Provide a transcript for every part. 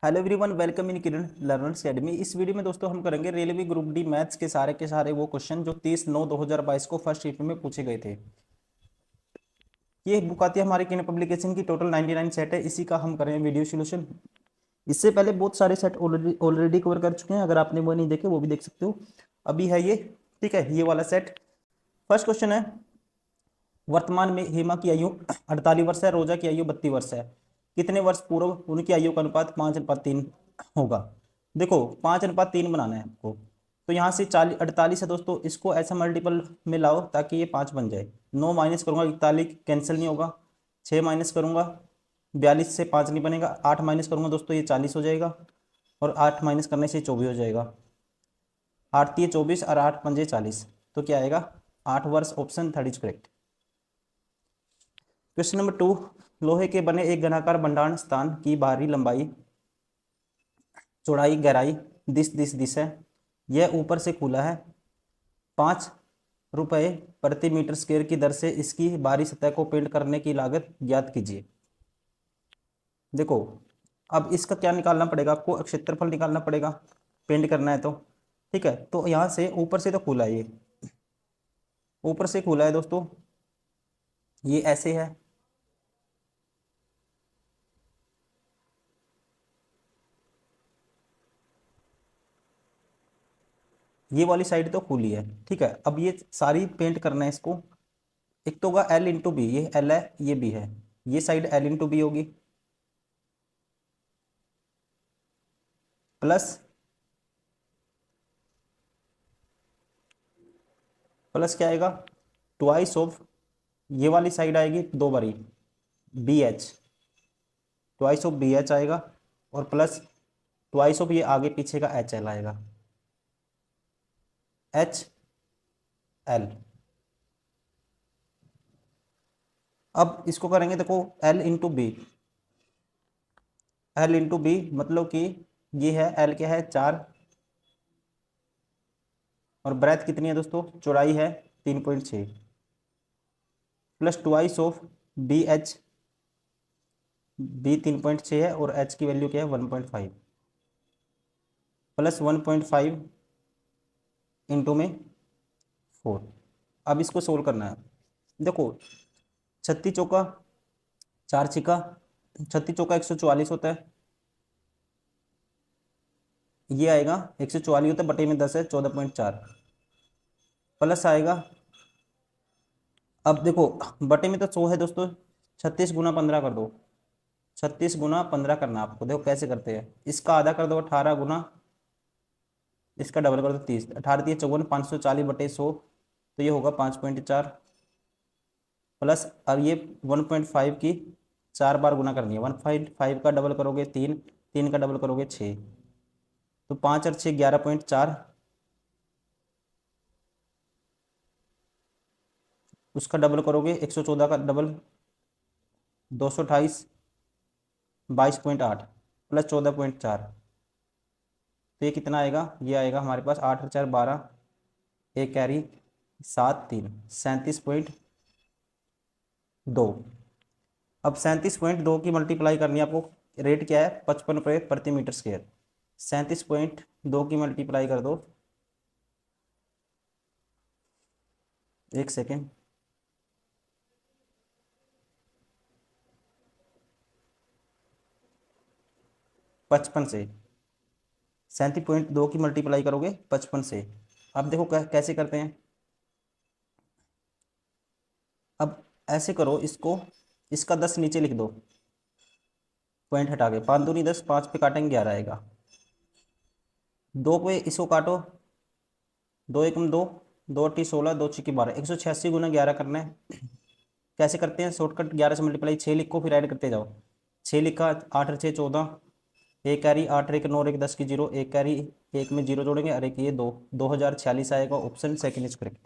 Hello everyone, welcome in Kiran learners academy. इस video में दोस्तों हम करेंगे रेलवे ग्रुप डी मैथ्स के सारे वो क्वेश्चन जो 30/9/2022 को फर्स्ट शिफ्ट में पूछे गए थे। ये बुक आती है हमारे किरण पब्लिकेशन की। टोटल 99 सेट है, इसी का हम करें वीडियो सोल्यूशन। इससे पहले बहुत सारे सेट ऑलरेडी कवर कर चुके हैं, अगर आपने वो नहीं देखे वो भी देख सकते हो। अभी है ये, ठीक है, ये वाला सेट। फर्स्ट क्वेश्चन है, वर्तमान में हेमा की आयु 48 वर्ष है, रोजा की आयु 32 वर्ष है। कितने वर्ष पूर्व उनकी आयु का अनुपात 5:3 होगा। देखो 5:3 बनाना है आपको। तो यहाँ से 48 है दोस्तों, इसको ऐसा मल्टीपल में लाओ ताकि ये 5 बन जाए। 9 माइनस करूंगा, 41 कैंसिल नहीं होगा। 6 माइनस करूंगा, 42 से 5 नहीं बनेगा। 8 माइनस करूंगा दोस्तों, ये 40 हो जाएगा। और 8 माइनस करने से 24 हो जाएगा। 8 3 24 और 8 5 40। तो क्या आएगा? 8 वर्ष। Option third is correct. Question number 2, लोहे के बने एक घनाकार भंडारण स्थान की बाहरी लंबाई, चौड़ाई, गहराई दिस है। यह ऊपर से खुला है। 5 रुपये प्रति मीटर स्क्वायर की दर से इसकी बाहरी सतह को पेंट करने की लागत ज्ञात कीजिए। देखो, अब इसका क्या निकालना पड़ेगा आपको? क्षेत्रफल निकालना पड़ेगा, पेंट करना है तो। ठीक है, तो यहाँ से ऊपर से तो खुला है, ये ऊपर से खुला है दोस्तों, ये ऐसे है। ये वाली साइड तो खुली है, ठीक है। अब ये सारी पेंट करना है इसको। एक तो होगा L इंटू बी, ये L है, ये B है। ये साइड L इंटू बी होगी, प्लस प्लस क्या आएगा? ट्वाइस ऑफ, ये वाली साइड आएगी 2 बारी BH, ट्वाइस ऑफ BH आएगा। और प्लस ट्वाइस ऑफ ये आगे पीछे का HL आएगा, HL। अब इसको करेंगे, देखो L into B, L into B मतलब कि ये है L क्या है 4, और ब्रेथ कितनी है दोस्तों? चौड़ाई है 3.6, plus twice of BH, B 3.6 है और H की वैल्यू क्या है 1.5, प्लस 1.5 इंटू में 4। अब इसको सोल्व करना है। देखो 36 चौका 4 छिका, 36 चौका 144 होता है, ये आएगा 144 होता है, बटे में 10 है 14.4, प्लस आएगा। अब देखो बटे में तो 100 है दोस्तों, 36 गुना 15 कर दो, 36 गुना 15 करना आपको। देखो कैसे करते हैं, इसका आधा कर दो 18 गुना, इसका डबल कर दो 30, 18 3 54, 540 बटे 100, तो ये होगा 5.4, प्लस अब ये 1.5 की 4 बार गुना करनी है। 1.5 का डबल करोगे 3, 3 का डबल करोगे 6, तो 5 और 6 11.4, उसका डबल करोगे 114 का डबल 228, 22.8 प्लस 14.4, तो ये कितना आएगा? ये आएगा हमारे पास 8 और 4 12, एक कैरी 7 3 37.2। अब 37.2 की मल्टीप्लाई करनी है आपको। रेट क्या है? 55 रुपये प्रति मीटर स्क्वायर। 37.2 की मल्टीप्लाई कर दो, एक सेकेंड, पचपन से 37.2 की मल्टीप्लाई करोगे 55 से। अब देखो कैसे करते हैं। अब ऐसे करो इसको, इसका 10 नीचे लिख दो, पॉइंट हटा के, 5 दूनी 10, 5 पे काटेंगे 11 आएगा। 2 पे इसको काटो, 2 एकम 2, 2 अट्ठी 16, 2 छिक्की 12, 186 गुना 11 करना है। कैसे करते हैं? शॉर्टकट, 11 से मल्टीप्लाई 6 लिखो, फिर ऐड करते जाओ। 6 लिखा, 8 और 6 14, एक कैरी 8 और 1 9 और 1 10 की 0, एक कैरी, एक में 0 जोड़ेंगे, और एक ये 2, 2046 आएगा। Option second is correct.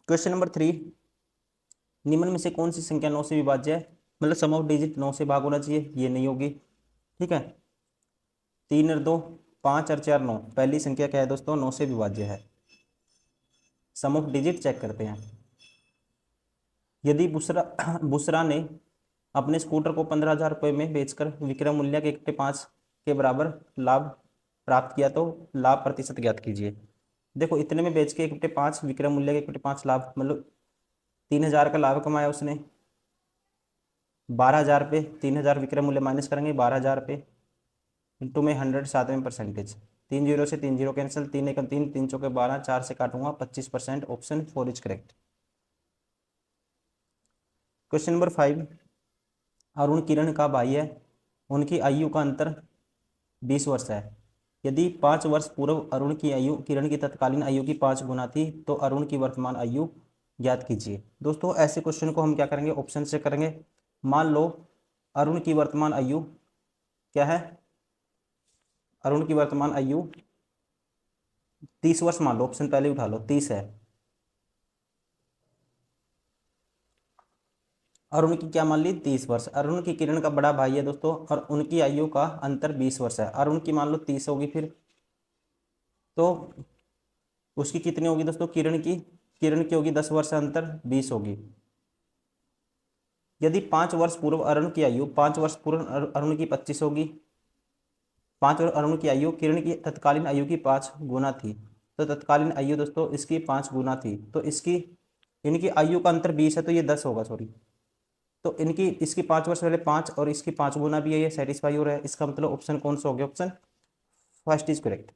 Question number 3, निम्न में से कौन सी संख्या 9 से विभाज्य है? मतलब सम ऑफ डिजिट 9 से भाग होना चाहिए, ये नहीं होगी, ठीक है। 3 और 2 5 और 4 9, पहली संख्या क्या है दोस्तों? 9 से विभाज्य है। सम ऑफ डिजिट चेक करते हैं। यदि बुसरा बुसरा ने अपने स्कूटर को 15,000 रुपये में बेचकर विक्रय मूल्य के इकट्ठे 5 के बराबर लाभ प्राप्त किया तो लाभ प्रतिशत ज्ञात कीजिए। देखो इतने में बेच के इकट्ठे 5 विक्रय मूल्य के इकट्ठे 5 लाभ, मतलब 3,000 का लाभ कमाया उसने। 12,000 पे 3,000 विक्रय मूल्य माइनस करेंगे, 12,000 पे इंटू में 100 साथ में परसेंटेज, 3 जीरो से 3 जीरो कैंसिल, 3 एकम 3, 3 चौके 12, 4 से काटूंगा 25%। Option 4 is correct. Question number 5, Arun Kiran का भाई है, उनकी आयु का अंतर 20 वर्ष है। यदि 5 वर्ष पूर्व अरुण की आयु किरण की तत्कालीन आयु की 5 गुना थी तो अरुण की वर्तमान आयु ज्ञात कीजिए। दोस्तों ऐसे क्वेश्चन को हम क्या करेंगे, ऑप्शन से करेंगे। मान लो अरुण की वर्तमान आयु क्या है, अरुण की वर्तमान आयु 30 वर्ष मान लो, ऑप्शन पहले उठा लो, 30 है। अरुण की क्या मान ली, 30 वर्ष। अरुण की किरण का बड़ा भाई है दोस्तों, और उनकी आयु का अंतर 20 वर्ष है। अरुण की मान लो 30 होगी, फिर तो उसकी कितनी होगी दोस्तों, किरण की होगी 10 वर्ष अंतर, 20 होगी। यदि 5 वर्ष पूर्व अरुण की आयु 5 वर्ष पूर्व अरुण की 25 होगी, 5 वर्ष अरुण की आयु किरण की तत्कालीन आयु की 5 गुना थी, तो तत्कालीन आयु दोस्तों इसकी 5 गुना थी, तो इसकी इनकी आयु का अंतर 20 है, तो ये 10 होगा, सॉरी। तो इनकी इसकी 5 वर्ष पहले 5 और इसकी 5 गुना भी है, ये सेटिस्फाई हो रहा है। इसका मतलब ऑप्शन कौन सा हो गया, option first is correct.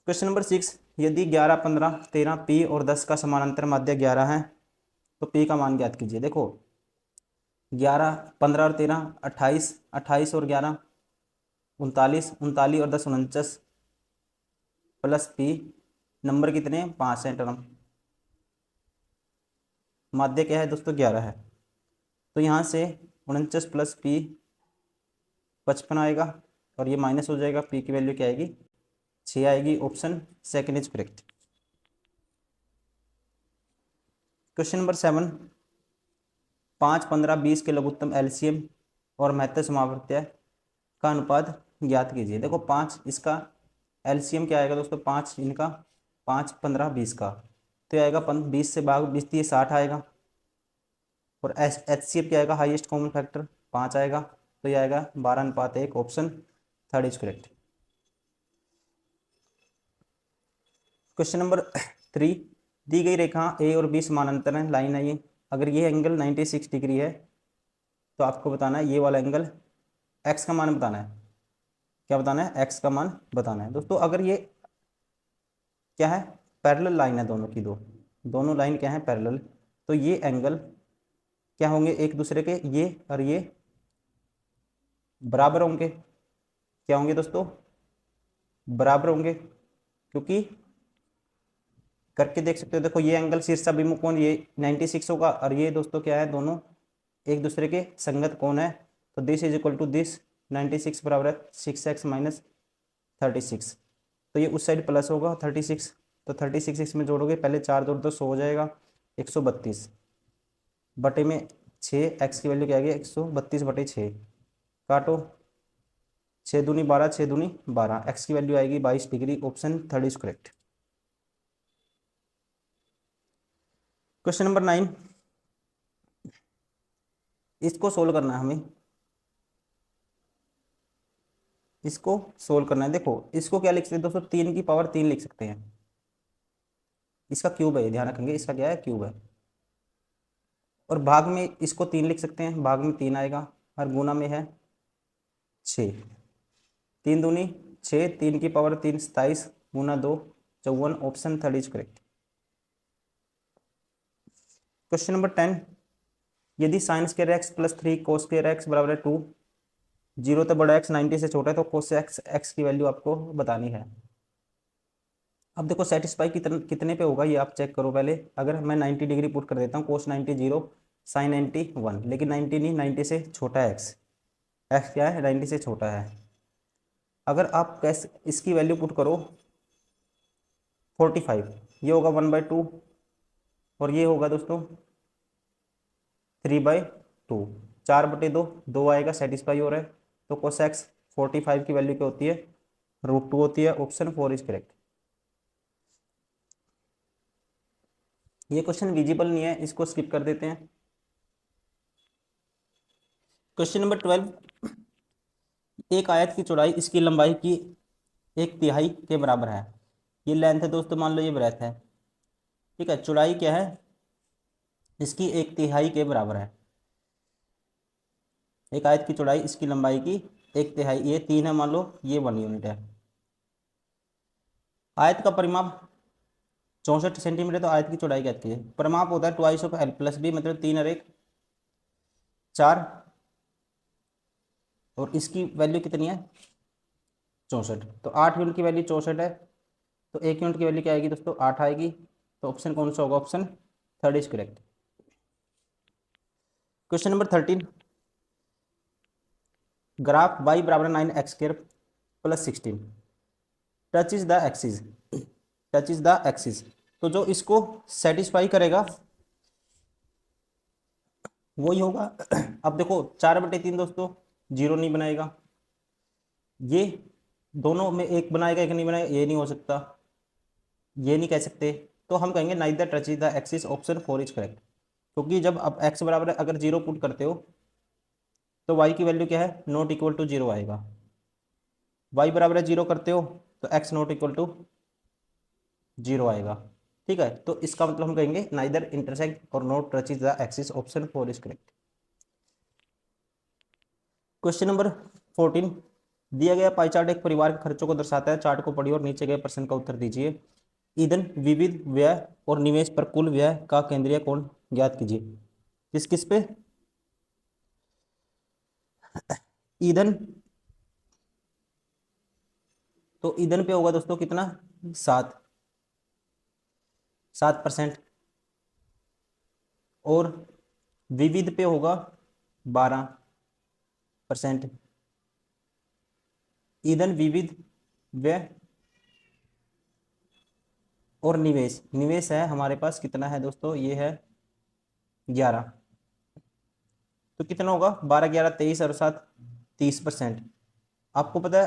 Question number 6, यदि 11, 15, 13 पी और 10 का समानांतर माध्य 11 है तो पी का मान ज्ञात कीजिए। देखो 11, 15 और 13 28, 28 और 11 39, 39 और 10 49 प्लस पी, नंबर कितने 5 है, टर्म माध्य क्या है दोस्तों 11 है, तो यहाँ से 49 प्लस पी 55 आएगा, और ये माइनस हो जाएगा, पी की वैल्यू क्या आएगी 6 आएगी। Option second is correct. Question number 7, 5, 15, 20 के लघुत्तम एलसीएम और महत्तम समावर्त्य का अनुपात ज्ञात कीजिए। देखो 5 इसका एलसीएम क्या आएगा दोस्तों, 5 इनका 5, 15, 20 का, तो ये आएगा 20 से भाग 20 दिए 60 आएगा, और एचसीएफ क्या आएगा, हाईएस्ट कॉमन फैक्टर 5 आएगा, तो ये आएगा 12:1। Option third is correct. Question number 3, दी गई रेखा ए और बी समानांतर है, लाइन है ये। अगर ये एंगल 96 डिग्री है तो आपको बताना है ये वाला एंगल, एक्स का मान बताना है। क्या बताना है, एक्स का मान बताना है दोस्तों। अगर ये क्या है, पैरेलल लाइन है दोनों की, दोनों लाइन क्या है, पैरेलल, तो ये एंगल क्या होंगे एक दूसरे के, ये और ये बराबर होंगे। क्या होंगे दोस्तों, बराबर होंगे, क्योंकि करके देख सकते हो। देखो ये एंगल शीर्षाभिमुख कोण ये 96 होगा, और ये दोस्तों क्या है, दोनों एक दूसरे के संगत कोण है, तो this is equal to this, 96 बराबर है 6x माइनस 36, तो ये उस साइड प्लस होगा 36, तो 36 इसमें जोड़ोगे, पहले 4 जोड़ दो 100 हो जाएगा, 132 बटे में 6, एक्स की वैल्यू क्या आएगी 132 बटे 6, काटो 6 दूनी 12, 6 दूनी 12, एक्स की वैल्यू आएगी 22 degree. Option third is correct. Question number 9, इसको सोल्व करना है हमें, इसको सोल्व करना है। देखो इसको क्या लिख सकते हैं दोस्तों, 3 की पावर 3 लिख सकते हैं, इसका क्यूब है, ध्यान रखेंगे इसका क्या है, क्यूब है। और भाग में इसको 3 लिख सकते हैं, भाग में 3 आएगा, और गुना में है 6, 3 दूनी 6, 3 की power 3 27, Guna 2 54। Option third is correct. Question number 10, यदि sine square x plus 3 cos square x बराबर है 2, 0 तो बड़ा एक्स 90 से छोटा है, तो कोस एक्स की वैल्यू आपको बतानी है। अब देखो सेटिस्फाई कितने पे होगा ये आप चेक करो पहले। अगर मैं 90 डिग्री पुट कर देता हूँ, कोस 90 0, साइन 90 1, लेकिन 90 नहीं, 90 से छोटा है एक्स, एक्स क्या है 90 से छोटा है। अगर आप कैसे इसकी वैल्यू पुट करो 45, ये होगा 1/2, और ये होगा दोस्तों 3/2, 4/2, 2 आएगा, सेटिस्फाई हो रहा है। तो कोस एक्स 45 की वैल्यू क्या होती है, √2 होती है। Option 4 is correct. ये क्वेश्चन विजिबल नहीं है, इसको स्किप कर देते हैं। क्वेश्चन नंबर 12, एक आयत की चौड़ाई इसकी लंबाई की एक तिहाई के बराबर है। ये लेंथ है दोस्तों, मान लो ये ब्रेथ है, ठीक है। चौड़ाई क्या है इसकी, एक तिहाई के बराबर है। एक आयत की चौड़ाई इसकी लंबाई की एक तिहाई, ये 3 है मान लो, ये 1 यूनिट है। आयत का परिमाप 64 सेंटीमीटर, तो आयत की चौड़ाई क्या है, परिमाप होता है twice of L plus B, मतलब 3 और 1 4, और इसकी वैल्यू कितनी है 64। तो 8 यूनिट की वैल्यू 64 है, तो 1 यूनिट की वैल्यू क्या आएगी दोस्तों 8 आएगी। तो ऑप्शन कौन सा होगा, option third is correct. Question number 13, graph y बराबर 9x² plus 16 touch is the axis, touch is the axis. तो जो इसको सेटिस्फाई करेगा वही होगा। अब देखो 4/3 दोस्तों जीरो नहीं बनाएगा, ये दोनों में एक बनाएगा एक नहीं बनाएगा, ये नहीं हो सकता, ये नहीं कह सकते। तो हम कहेंगे neither touch is the axis, option 4 is correct. क्योंकि जब आप x बराबर अगर जीरो पुट करते हो तो y की वैल्यू क्या है, नॉट इक्वल टू जीरो आएगा। y बराबर है जीरो करते हो तो x not equal to zero आएगा, ठीक है। तो इसका मतलब हम कहेंगे नाइदर इंटरसेक्ट और not touch is the axis, option 4 is correct. Question number 14, दिया गया पाई चार्ट एक परिवार के खर्चों को दर्शाता है। चार्ट को पढ़िए और नीचे गए प्रश्न का उत्तर दीजिए। ईंधन, विविध व्यय और निवेश पर कुल व्यय का केंद्रीय कोण ज्ञात कीजिए। किस किस पे, ईंधन, तो ईंधन पे होगा दोस्तों कितना 7%, और विविध पे होगा 12%। ईंधन, विविध, व्यय और निवेश, निवेश है हमारे पास कितना है दोस्तों, ये है 11। तो कितना होगा 12 11 23 और 7 30%। आपको पता है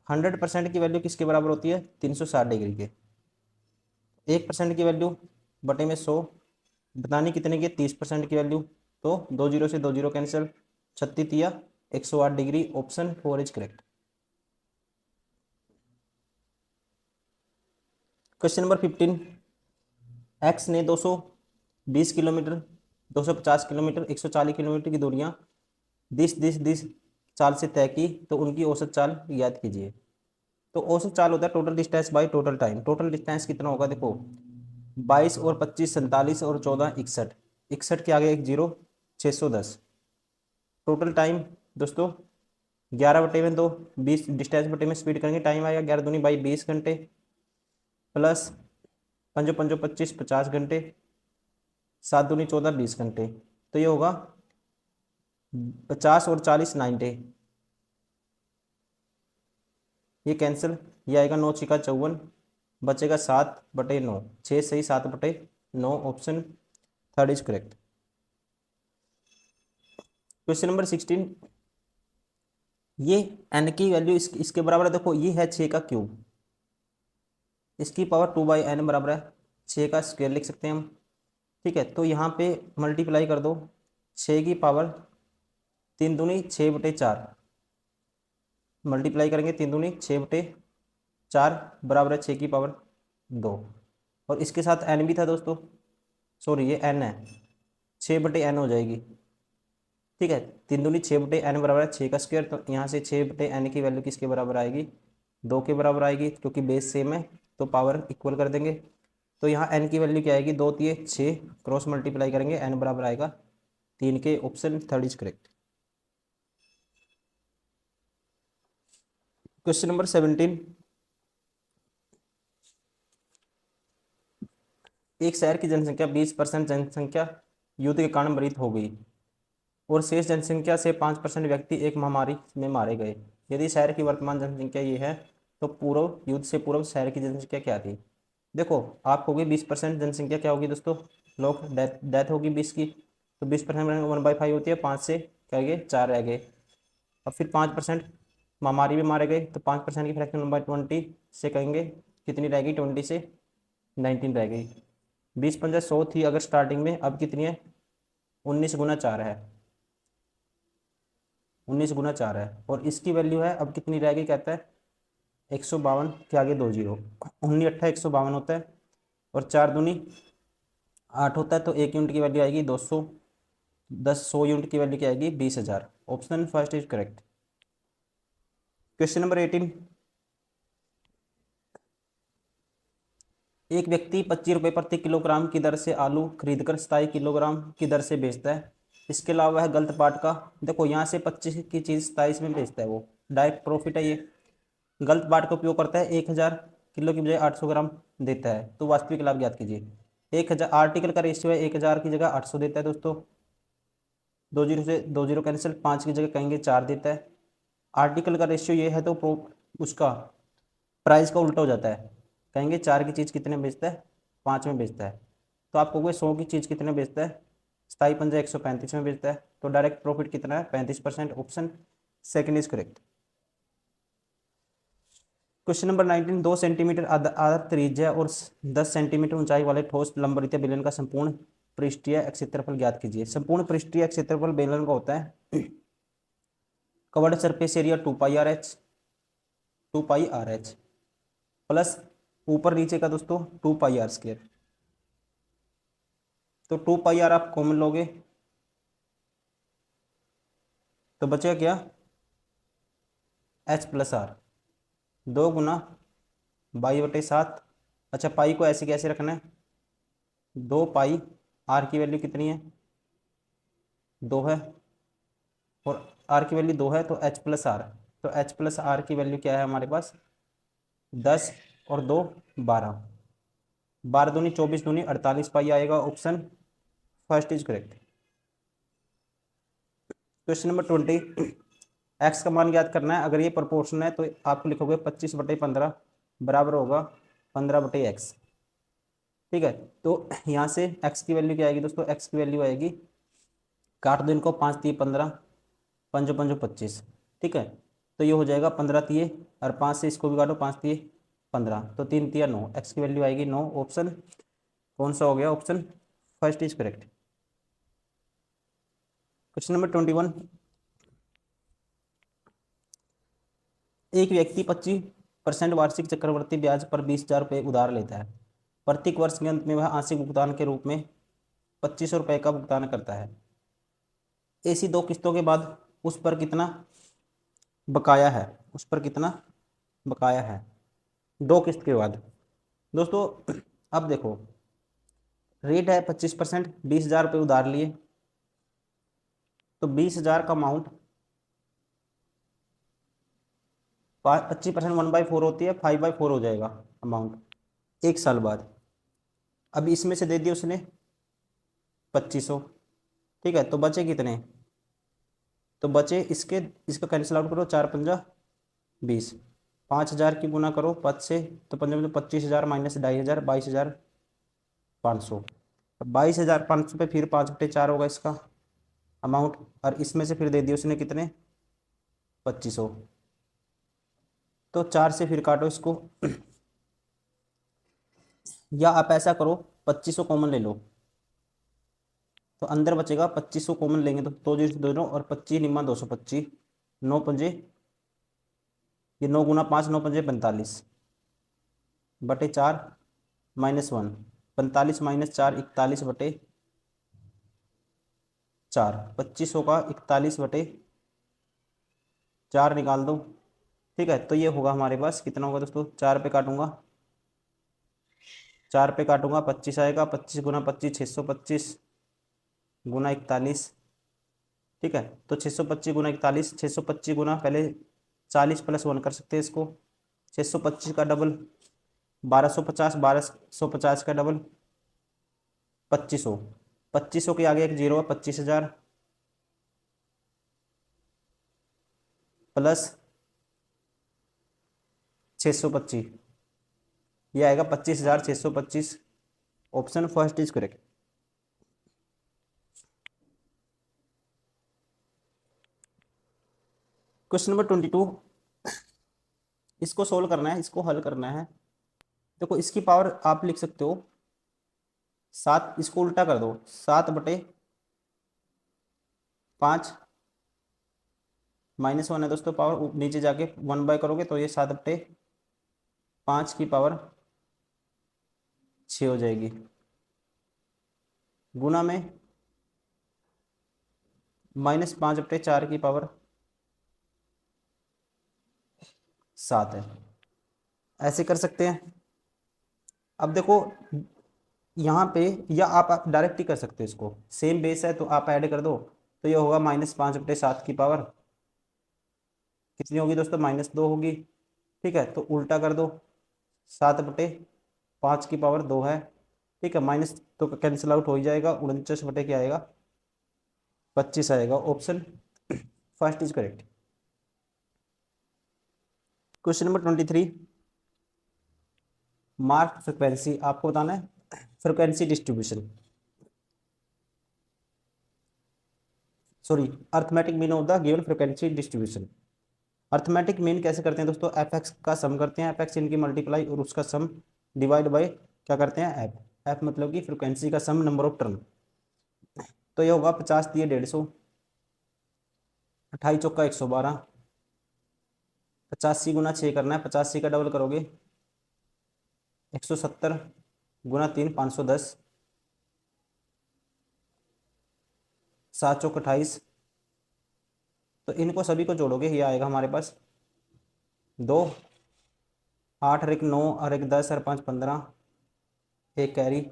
100% की वैल्यू किसके बराबर होती है 360 डिग्री के। 1% की वैल्यू बटे में 100, बतानी कितने की 30% की वैल्यू, तो 2 जीरो से 2 जीरो कैंसिल, 36 या 108 degree, option 4 is correct. Question number 15, x ने 220 किलोमीटर, 250 किलोमीटर, 140 किलोमीटर की दूरियां दिस चाल से तय की, तो उनकी औसत चाल याद कीजिए। तो औसत चाल होता है total distance by total time. Total distance कितना होगा देखो, 22 और 25 47 और 14 61, 61 के आगे एक जीरो, 610। टोटल टाइम दोस्तों 11/2, 20 डिस्टेंस बटे में स्पीड करेंगे, टाइम आएगा 11 दूनी बाई 20 घंटे, प्लस 5 5 25 50 घंटे, 7 दूनी 14 20 घंटे। तो ये होगा 50 और 40 90, ये कैंसिल, ये आएगा 9 छिका 54, बचेगा 7/9, 6 सही 7/9, option third is correct. Question number 16, ये n की वैल्यू इसके बराबर है, देखो ये है 6 का क्यूब, इसकी पावर 2/n बराबर है 6 का स्क्वायर लिख सकते हैं हम, ठीक है। तो यहाँ पे मल्टीप्लाई कर दो, 6 की पावर 3 दूनी 6/4, मल्टीप्लाई करेंगे 3 दूनी 6/4 बराबर है 6 की पावर 2, और इसके साथ n भी था दोस्तों, सॉरी ये n है, 6/n हो जाएगी, ठीक है। 3 दूनी 6/n बराबर है 6 का स्क्वायर, तो यहाँ से 6/n की वैल्यू किसके बराबर आएगी 2 के बराबर आएगी, क्योंकि बेस सेम है तो पावर इक्वल कर देंगे। तो यहाँ n की वैल्यू क्या आएगी 2 3 6, क्रॉस मल्टीप्लाई करेंगे n बराबर आएगा 3 के, option third is correct. Question number 17, एक शहर की जनसंख्या 20% जनसंख्या युद्ध के कारण मृत हो गई और शेष जनसंख्या से 5% व्यक्ति एक महामारी में मारे गए। यदि शहर की वर्तमान जनसंख्या ये है तो पूर्व युद्ध से पूर्व शहर की जनसंख्या क्या थी। देखो आप होगी 20% जनसंख्या क्या होगी दोस्तों, लोग डेथ होगी 20 की, तो 20% 1/5 होती है, 5 से क्या गए 4 रह गए। और फिर 5% महामारी में मारे गए, तो 5% की फ्रैक्शन 1/20 से कहेंगे कितनी रह गई 20 से 19 रह गई। 20 × 100 थी अगर स्टार्टिंग में, अब कितनी है 19 × 4 है। 19 गुना 4 है, और इसकी वैल्यू है अब कितनी रहेगी, कहता है 152 के आगे 2 जीरो, 19 अट्ठा 152 होता है, और 4 दूनी 8 होता है, तो 1 यूनिट की वैल्यू आएगी 200, 100 यूनिट की वैल्यू क्या आएगी 20,000। Option first is correct. Question number 18, एक व्यक्ति 25 रुपये प्रति किलोग्राम की दर से आलू खरीदकर 27 किलोग्राम की दर से बेचता है। इसके अलावा वह गलत पार्ट का, देखो यहाँ से 25 की चीज़ 27 में बेचता है, वो डायरेक्ट प्रॉफिट है ये। गलत पार्ट का उपयोग करता है, 1000 किलो की बजाय 800 ग्राम देता है, तो वास्तविक लाभ ज्ञात कीजिए। 1000 आर्टिकल का रेशियो है, 1000 की जगह 800 देता है दोस्तों, 2 जीरो से 2 जीरो कैंसिल, 5 की जगह कहेंगे 4 देता है। आर्टिकल का रेशियो ये है, तो उसका प्राइस का उल्टा हो जाता है, कहेंगे 4 की चीज़ कितने बेचता है, 5 में बेचता है। तो आप कहोगे 100 की चीज़ कितने बेचता है, 27 पंजा 135 में बेचता है, तो डायरेक्ट प्रॉफिट कितना है 35%। Option second is correct. Question number 19, 2 centimetre आधा त्रिज्या और 10 सेंटीमीटर ऊंचाई वाले ठोस लंबवृत्तीय बेलन का संपूर्ण पृष्ठीय क्षेत्रफल ज्ञात कीजिए। संपूर्ण पृष्ठीय क्षेत्रफल बेलन का होता है कवर्ड सरफेस एरिया 2 पाई आर एच प्लस ऊपर नीचे का दोस्तों 2 पाई आर स्क्वायर। तो 2 पाई आर आप कॉमन लोगे तो बचेगा क्या, एच प्लस आर, 2 गुना 22/7। अच्छा, पाई को ऐसे कैसे रखना है, 2 पाई, आर की वैल्यू कितनी है 2 है, और आर की वैल्यू 2 है, तो एच प्लस आर, तो एच प्लस आर की वैल्यू क्या है हमारे पास 10 और 2 12, 12 दूनी 24 दूनी 48 पाई आएगा। Option first is correct. Question number 20, x का मान ज्ञात करना है। अगर ये प्रोपोर्शन है तो आप लिखोगे 25/15 बराबर होगा 15/x। ठीक है, तो यहाँ से x की वैल्यू क्या आएगी दोस्तों, x की वैल्यू आएगी, काट दो इनको, 5 तिये 15, 5 5 25। ठीक है, तो ये हो जाएगा 15 तिये, और 5 से इसको भी काटो, 5 तिये 15, तो 3 तिया 9, x की वैल्यू आएगी 9। ऑप्शन कौन सा हो गया, option first is correct. Question number 21, एक व्यक्ति 25% वार्षिक चक्रवृद्धि ब्याज पर 20,000 रुपये उधार लेता है। प्रत्येक वर्ष के अंत में वह आंशिक भुगतान के रूप में 2500 रुपये का भुगतान करता है। ऐसी 2 किस्तों के बाद उस पर कितना बकाया है, उस पर कितना बकाया है 2 किस्त के बाद। दोस्तों अब देखो, रेट है 25%, 20,000 रुपये उधार लिए, तो 20,000 का अमाउंट 25% 1/4 होती है, 5/4 हो जाएगा अमाउंट 1 साल बाद। अब इसमें से दे दिया उसने 2500, ठीक है, तो बचे कितने, तो बचे इसके, इसका कैंसिल आउट करो, 4 पंजा 20, 5,000 की गुना करो 5 से, तो 5 में तो 25,000 माइनस 2,500, 22,500। 22,500 पे फिर 5/4 होगा इसका अमाउंट, और इसमें से फिर दे दिया उसने कितने 2500, तो 4 से फिर काटो इसको या आप ऐसा करो 2500 कॉमन ले लो, तो अंदर बचेगा 2500 कॉमन लेंगे तो 2 जीरो दोनों, और 25 निम्मा 225, 9 पंजे, ये 9 गुना 5, 9 पंजे 45/4 -1, 45 - 4 41/4, 2500 का 41/4 निकाल दो। ठीक है, तो ये होगा हमारे पास कितना होगा दोस्तों, 4 पे काटूंगा, 4 पे काटूंगा 25 आएगा, 25 गुना 25 625 गुना 41। ठीक है, तो 625 गुना 41, 625 गुना पहले 40 + 1 कर सकते हैं इसको, 625 का डबल 1250, 1250 का डबल 2500, 2500 के आगे एक जीरो है, 25,000 प्लस 625, ये आएगा 25,625। Option first is correct. Question number 22, इसको सोल्व करना है, इसको हल करना है। देखो इसकी पावर आप लिख सकते हो 7, इसको उल्टा कर दो, 7/5 -1 है दोस्तों, पावर नीचे जाके 1 बाय करोगे तो ये 7/5 की पावर 6 हो जाएगी, गुना में -5/4 की पावर 7 है। ऐसे कर सकते हैं। अब देखो यहाँ पे, या आप डायरेक्ट ही कर सकते हो, इसको सेम बेस है तो आप ऐड कर दो, तो ये होगा -5/7 की पावर कितनी होगी दोस्तों, -2 होगी। ठीक है, तो उल्टा कर दो, 7/5 की पावर 2 है। ठीक है, माइनस तो कैंसिल आउट हो ही जाएगा, 49 क्या आएगा, 25 आएगा। Option first is correct. Question number 23, mark frequency, आपको बताना है frequency distribution, sorry arithmetic mean of the given frequency distribution. Arithmetic mean कैसे करते हैं दोस्तों, एफ एक्स का सम करते हैं, एफ एक्स इनकी मल्टीप्लाई और उसका सम डिवाइड बाय क्या करते हैं, एफ। एफ मतलब कि फ्रिक्वेंसी का सम नंबर ऑफ टर्म। तो ये होगा 50 दिए 150, 28 चौका 112, 85 गुना 6 करना है, 85 का डबल करोगे 170 गुना 3 510, 7 चौक 28, तो इनको सभी को जोड़ोगे ये आएगा हमारे पास 2, 8 और 1 9 और 1 10 और 5 15, एक कैरी,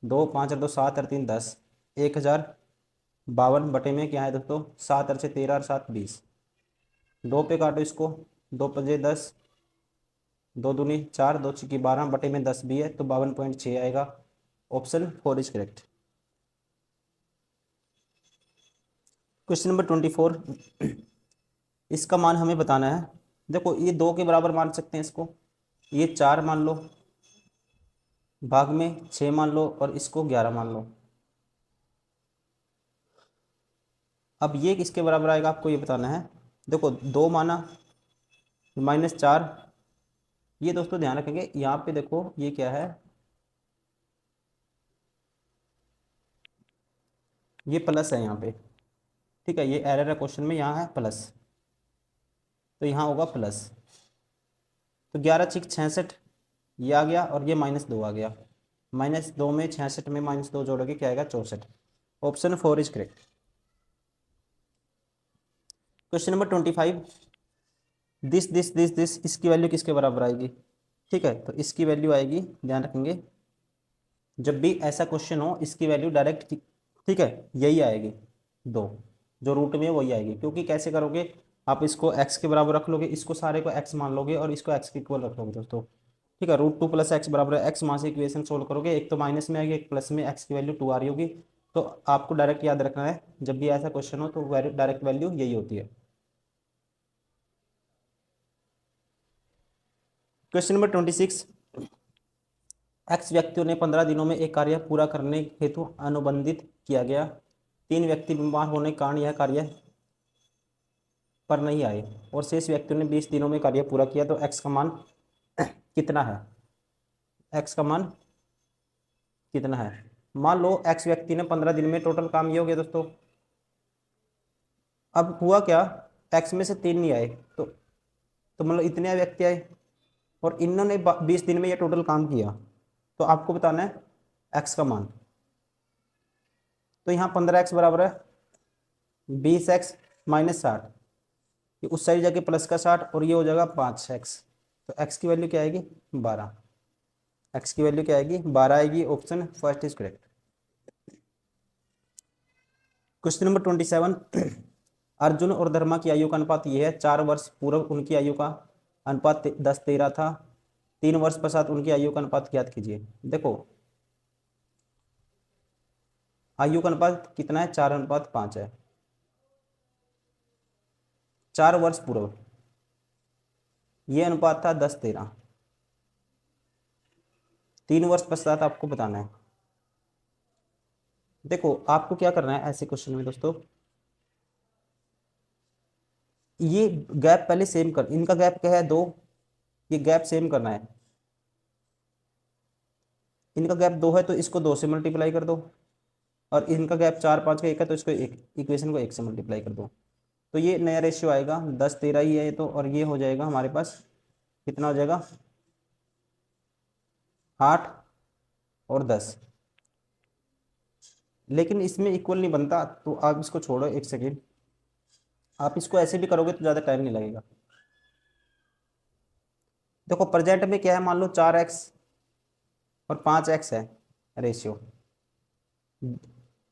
2 5 और 2 7 और 3 10, 1052 बटे में क्या है दोस्तों, 7 और 6 13 और 7 20, 2 पे काटो इसको, 2 पजे 10, 2 दूनी 4, 2 छिकी 12 बटे में 10 भी है तो 52.6 आएगा। Option 4 is correct. Question number 24, इसका मान हमें बताना है। देखो ये 2 के बराबर मान सकते हैं इसको, ये 4 मान लो, भाग में 6 मान लो और इसको 11 मान लो। अब ये किसके बराबर आएगा आपको ये बताना है। देखो 2 माना, -4, ये दोस्तों ध्यान रखेंगे यहाँ पे, देखो ये क्या है, ये प्लस है यहाँ पे। ठीक है, ये एरर है क्वेश्चन में, यहाँ है प्लस, तो यहाँ होगा प्लस, तो 11 6 66 ये आ गया और ये -2 आ गया, -2 में 66 में -2 जोड़ोगे क्या आएगा, 64। Option 4 is correct. Question number 25, this इसकी वैल्यू किसके बराबर आएगी। ठीक है, तो इसकी वैल्यू आएगी, ध्यान रखेंगे जब भी ऐसा क्वेश्चन हो इसकी वैल्यू डायरेक्ट, ठीक है, यही आएगी, 2 जो रूट में है वही आएगी। क्योंकि कैसे करोगे, आप इसको x के बराबर रख लोगे, इसको सारे को x मान लोगे और इसको x के इक्वल रख लोगे दोस्तों। ठीक है, √2 + x बराबर है x, वहाँ से इक्वेशन सोल्व करोगे, एक तो माइनस में आएगी, एक प्लस में, x की वैल्यू 2 आ रही होगी। तो आपको डायरेक्ट याद रखना है जब भी ऐसा क्वेश्चन हो तो डायरेक्ट वैल्यू यही होती है। क्वेश्चन नंबर 26, एक्स व्यक्तियों ने 15 दिनों में एक कार्य पूरा करने हेतु अनुबंधित किया गया, 3 व्यक्ति बीमार होने के कारण यह कार्य पर नहीं आए और शेष व्यक्तियों ने 20 दिनों में कार्य पूरा किया, तो एक्स का मान कितना है, एक्स का मान कितना है। मान लो एक्स व्यक्ति ने 15 दिन में टोटल काम ये हो गया दोस्तों। अब हुआ क्या, एक्स में से 3 नहीं आए, तो मतलब इतने व्यक्ति आए और इन्होंने 20 दिन में ये टोटल काम किया, तो आपको बताना है एक्स का मान। तो यहाँ 15x बराबर है 20x -60, ये उस साइड जाके प्लस का 60 और ये हो जाएगा 5x, तो x की वैल्यू क्या आएगी, 12। x की वैल्यू क्या आएगी, 12 आएगी। Option first is correct. Question number 27, Arjun और धर्मा की आयु का अनुपात ये है, 4 वर्ष पूर्व उनकी आयु का अनुपात 10:13 था, 3 वर्ष पश्चात उनकी आयु का अनुपात ज्ञात कीजिए। देखो आयु का अनुपात कितना है, 4:5 है। 4 वर्ष पूर्व ये अनुपात था 10:13, 3 वर्ष पश्चात आपको बताना है। देखो आपको क्या करना है ऐसे क्वेश्चन में दोस्तों, ये गैप पहले सेम कर, इनका गैप क्या है 2, ये गैप सेम करना है। इनका गैप 2 है तो इसको 2 से मल्टीप्लाई कर दो, और इनका गैप 4 5 का 1 है तो इसको एक इक्वेशन को 1 से मल्टीप्लाई कर दो। तो ये नया रेशियो आएगा 10-13 ही है ये तो, और ये हो जाएगा हमारे पास कितना हो जाएगा 8 और 10। लेकिन इसमें इक्वल नहीं बनता, तो आप इसको छोड़ो एक सेकेंड, आप इसको ऐसे भी करोगे तो ज़्यादा टाइम नहीं लगेगा। देखो प्रेजेंट में क्या है, मान लो 4x और 5x है रेशियो।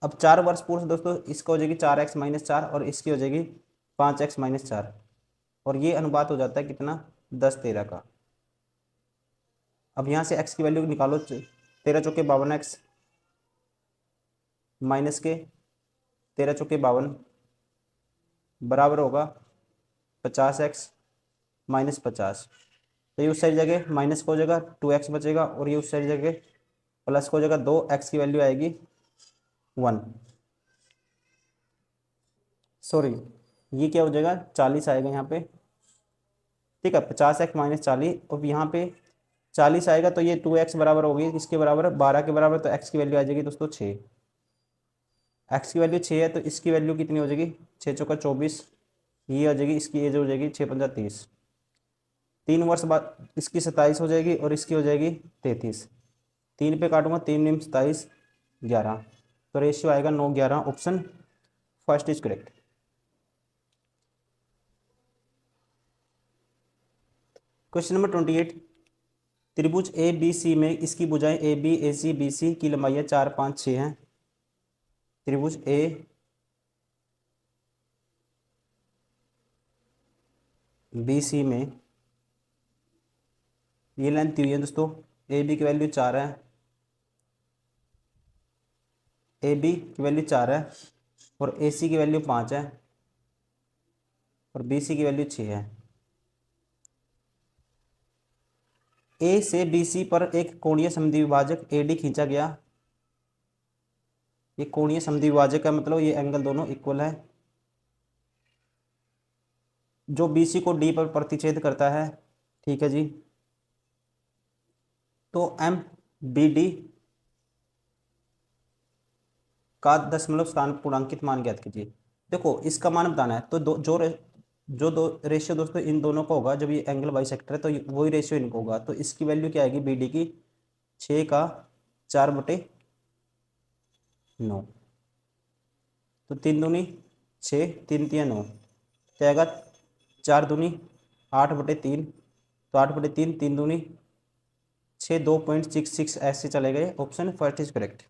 अब 4 वर्ष पूर्व दोस्तों इसका हो जाएगी 4x-4 और इसकी हो जाएगी 5x-4, और ये अनुपात हो जाता है कितना 10-13 का। अब यहाँ से x की वैल्यू निकालो, 13 चौके 52x माइनस के 13 चौके 52 बराबर होगा 50x-50। तो ये उस साइड जगह माइनस का हो जाएगा 2x बचेगा, और ये उस साइड जगह प्लस का हो जाएगा 2x की वैल्यू आएगी 1, सॉरी ये क्या हो जाएगा 40 आएगा यहाँ पे, ठीक है 50x-40, और यहाँ पे 40 आएगा तो ये 2x बराबर होगी इसके बराबर 12 के बराबर, तो x की वैल्यू आ जाएगी दोस्तों 6। x की वैल्यू 6 है तो इसकी वैल्यू कितनी हो जाएगी 6 चौका 24, ये हो जाएगी इसकी एज हो जाएगी 6-5 30। 3 वर्ष बाद इसकी 27 हो जाएगी और इसकी हो जाएगी 33। 3 पे काटूंगा 3 27 11, तो रेशियो आएगा 9-11, option first is correct. Question number 28, त्रिभुज ए बी सी में इसकी भुजाएं A B A C B C की लंबाई 4 5 6 हैं। त्रिभुज ए बी सी में ये लेंथ दी हुई है दोस्तों, ए बी की वैल्यू 4 है, ए बी की वैल्यू 4 है, और ए सी की वैल्यू 5 है, और बी सी की वैल्यू 6 है। ए से बी सी पर एक कोणीय समद्विभाजक ए डी खींचा गया। ये कोणीय समद्विभाजक का मतलब ये एंगल दोनों इक्वल है, जो बी सी को डी पर प्रतिच्छेद करता है, ठीक है जी। तो एम बी डी का दशमलव स्थान पूर्णांकित मान ज्ञात कीजिए। देखो इसका मान बताना है, तो जो दो रेशियो दोस्तों इन दोनों का होगा, जब ये एंगल बाइसेक्टर है तो वही रेशियो इनको होगा, तो इसकी वैल्यू क्या आएगी बी डी की 6 का 4/9, तो 3 दूनी 6 3 तिया 9, तो आएगा 4 दूनी 8/3, तो 8/3 3 दूनी 6 2.66 ऐसे चले गए, ऑप्शन फर्स्ट इज करेक्ट।